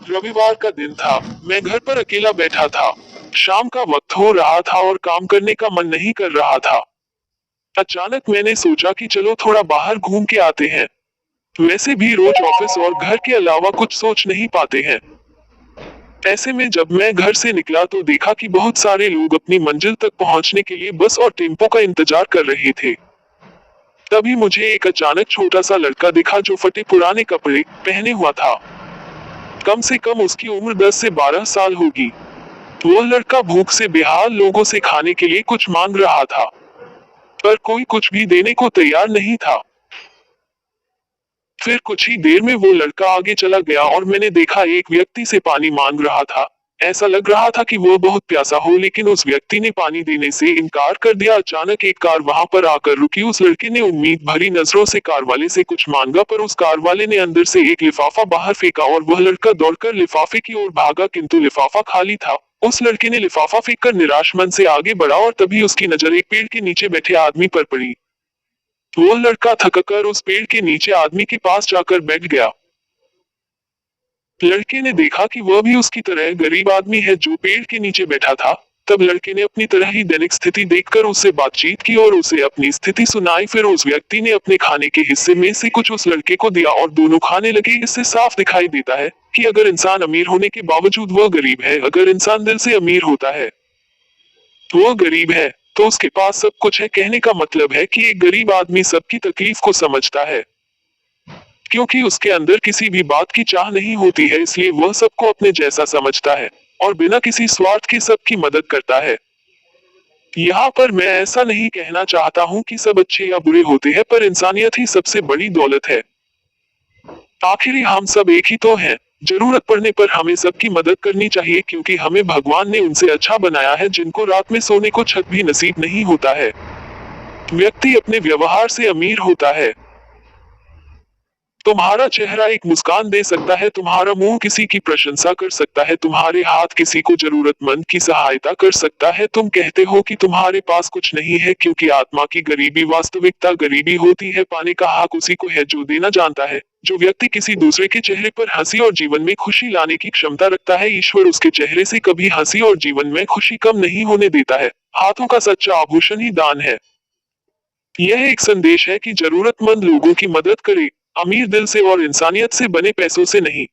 रविवार का दिन था। मैं घर पर अकेला बैठा था। शाम का वक्त हो रहा था और काम करने का मन नहीं कर रहा था। अचानक मैंने सोचा कि चलो थोड़ा बाहर घूम के आते हैं। वैसे भी रोज ऑफिस और घर के अलावा कुछ सोच नहीं पाते हैं। ऐसे में जब मैं घर से निकला तो देखा कि बहुत सारे लोग अपनी मंजिल तक पहुंचने के लिए बस और टेम्पो का इंतजार कर रहे थे। तभी मुझे एक अचानक छोटा सा लड़का दिखा जो फटे पुराने कपड़े पहने हुआ था। कम से कम उसकी उम्र 10 से 12 साल होगी। वह लड़का भूख से बेहाल लोगों से खाने के लिए कुछ मांग रहा था, पर कोई कुछ भी देने को तैयार नहीं था। फिर कुछ ही देर में वो लड़का आगे चला गया और मैंने देखा एक व्यक्ति से पानी मांग रहा था। ऐसा लग रहा था कि वो बहुत प्यासा हो, लेकिन उस व्यक्ति ने पानी देने से इनकार कर दिया। अचानक एक कार वहां पर आकर रुकी। उस लड़के ने उम्मीद भरी नजरों से कार वाले से कुछ मांगा, पर उस कार वाले ने अंदर से एक लिफाफा बाहर फेंका और वह लड़का दौड़कर लिफाफे की ओर भागा, किंतु लिफाफा खाली था। उस लड़के ने लिफाफा फेंककर निराश मन से आगे बढ़ा और तभी उसकी नजर एक पेड़ के नीचे बैठे आदमी पर पड़ी। वो लड़का थककर उस पेड़ के नीचे आदमी के पास जाकर बैठ गया। लड़के ने देखा कि वह भी उसकी तरह गरीब आदमी है जो पेड़ के नीचे बैठा था। तब लड़के ने अपनी तरह ही दैनिक स्थिति देखकर उससे बातचीत की और उसे अपनी स्थिति सुनाई। फिर उस व्यक्ति ने अपने खाने के हिस्से में से कुछ उस लड़के को दिया और दोनों खाने लगे। इससे साफ दिखाई देता है कि अगर इंसान अमीर होने के बावजूद वह गरीब है, अगर इंसान दिल से अमीर होता है वह गरीब है, तो उसके पास सब कुछ है। कहने का मतलब है कि एक गरीब आदमी सबकी तकलीफ को समझता है, क्योंकि उसके अंदर किसी भी बात की चाह नहीं होती है, इसलिए वह सबको अपने जैसा समझता है और बिना किसी स्वार्थ के सबकी मदद करता है। यहाँ पर मैं ऐसा नहीं कहना चाहता हूँ कि सब अच्छे या बुरे होते हैं, पर इंसानियत ही सबसे बड़ी दौलत है। आखिर हम सब एक ही तो हैं। जरूरत पड़ने पर हमें सबकी मदद करनी चाहिए, क्योंकि हमें भगवान ने उनसे अच्छा बनाया है जिनको रात में सोने को छत भी नसीब नहीं होता है। व्यक्ति अपने व्यवहार से अमीर होता है। तुम्हारा चेहरा एक मुस्कान दे सकता है, तुम्हारा मुंह किसी की प्रशंसा कर सकता है, तुम्हारे हाथ किसी को जरूरतमंद की सहायता कर सकता है। तुम कहते हो कि तुम्हारे पास कुछ नहीं है, क्योंकि आत्मा की गरीबी वास्तविकता गरीबी होती है। पाने का हक उसी को है जो देना जानता है। जो व्यक्ति किसी दूसरे के चेहरे पर हंसी और जीवन में खुशी लाने की क्षमता रखता है, ईश्वर उसके चेहरे से कभी हंसी और जीवन में खुशी कम नहीं होने देता है। हाथों का सच्चा आभूषण ही दान है। यह एक संदेश है कि जरूरतमंद लोगों की मदद करें, अमीर दिल से और इंसानियत से बने पैसों से नहीं।